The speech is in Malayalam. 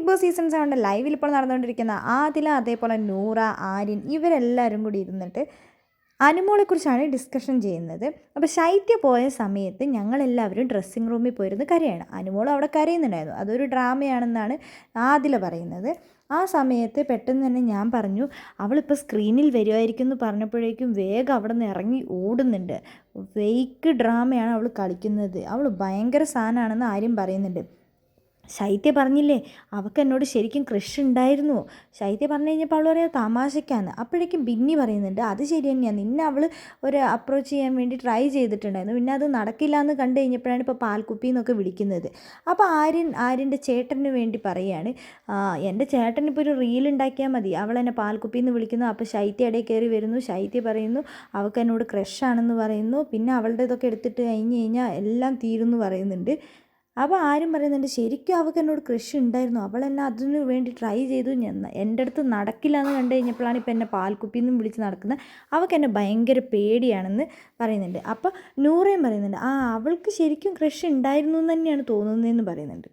ബിഗ് ബോസ് സീസൺ 7 ലൈവിൽ ഇപ്പോൾ നടന്നുകൊണ്ടിരിക്കുന്ന ആദില, അതേപോലെ നൂറ, ആര്യൻ ഇവരെല്ലാവരും കൂടി ഇരുന്നിട്ട് അനുമോളെക്കുറിച്ചാണ് ഡിസ്കഷൻ ചെയ്യുന്നത്. അപ്പോൾ ശൈത്യ പോയ സമയത്ത് ഞങ്ങളെല്ലാവരും ഡ്രസ്സിങ് റൂമിൽ പോയിരുന്ന് കരയാണ്. അനുമോൾ അവിടെ കരയുന്നുണ്ടായിരുന്നു. അതൊരു ഡ്രാമയാണെന്നാണ് ആദില പറയുന്നത്. ആ സമയത്ത് പെട്ടെന്ന് തന്നെ ഞാൻ പറഞ്ഞു, അവളിപ്പോൾ സ്ക്രീനിൽ വരുമായിരിക്കും എന്ന് പറഞ്ഞപ്പോഴേക്കും വേഗം അവിടെ നിന്ന് ഇറങ്ങി ഓടുന്നുണ്ട്. ഫേക്ക് ഡ്രാമയാണ് അവൾ കളിക്കുന്നത്, അവൾ ഭയങ്കര സാധനമാണെന്ന് ആര്യം പറയുന്നുണ്ട്. ശൈത്യ പറഞ്ഞില്ലേ അവൾക്ക് എന്നോട് ശരിക്കും ക്രഷ് ഉണ്ടായിരുന്നു. ശൈത്യ പറഞ്ഞു കഴിഞ്ഞപ്പോൾ അവൾ പറയാം തമാശയ്ക്കാന്ന്. അപ്പോഴേക്കും ബിന്നി പറയുന്നുണ്ട് അത് ശരി തന്നെയാണ്, നിന്നെ അവൾ ഒരു അപ്രോച്ച് ചെയ്യാൻ വേണ്ടി ട്രൈ ചെയ്തിട്ടുണ്ടായിരുന്നു, പിന്നെ അത് നടക്കില്ല എന്ന് കണ്ടു കഴിഞ്ഞപ്പോഴാണ് ഇപ്പോൾ പാൽക്കുപ്പി എന്നൊക്കെ വിളിക്കുന്നത്. അപ്പോൾ ആര്യൻ്റെ ചേട്ടന് വേണ്ടി പറയുകയാണ്, എൻ്റെ ചേട്ടനിപ്പോൾ ഒരു റീൽ ഉണ്ടാക്കിയാൽ മതി, അവൾ എന്നെ പാൽക്കുപ്പി എന്ന് വിളിക്കുന്നു. അപ്പോൾ ശൈത്യ ഇടയിൽ കയറി വരുന്നു. ശൈത്യ പറയുന്നു അവൾക്ക് എന്നോട് ക്രഷാണെന്ന് പറയുന്നു. പിന്നെ അവളുടെ ഇതൊക്കെ എടുത്തിട്ട് കഴിഞ്ഞ് കഴിഞ്ഞാൽ എല്ലാം തീരുമെന്ന് പറയുന്നുണ്ട്. അപ്പോൾ ആരും പറയുന്നുണ്ട് ശരിക്കും അവൾക്ക് എന്നോട് ക്രഷ് ഉണ്ടായിരുന്നു, അവൾ എന്നെ അതിന് വേണ്ടി ട്രൈ ചെയ്തു, എൻ്റെ അടുത്ത് നടക്കില്ല എന്ന് കണ്ടു കഴിഞ്ഞപ്പോഴാണ് ഇപ്പോൾ എന്നെ പാൽക്കുപ്പിന്നും വിളിച്ച് നടക്കുന്നത്, അവൾക്ക് എന്നെ ഭയങ്കര പേടിയാണെന്ന് പറയുന്നുണ്ട്. അപ്പോൾ നൂറയും പറയുന്നുണ്ട് അവൾക്ക് ശരിക്കും ക്രഷ് ഉണ്ടായിരുന്നു എന്ന് തന്നെയാണ് തോന്നുന്നതെന്ന് പറയുന്നുണ്ട്.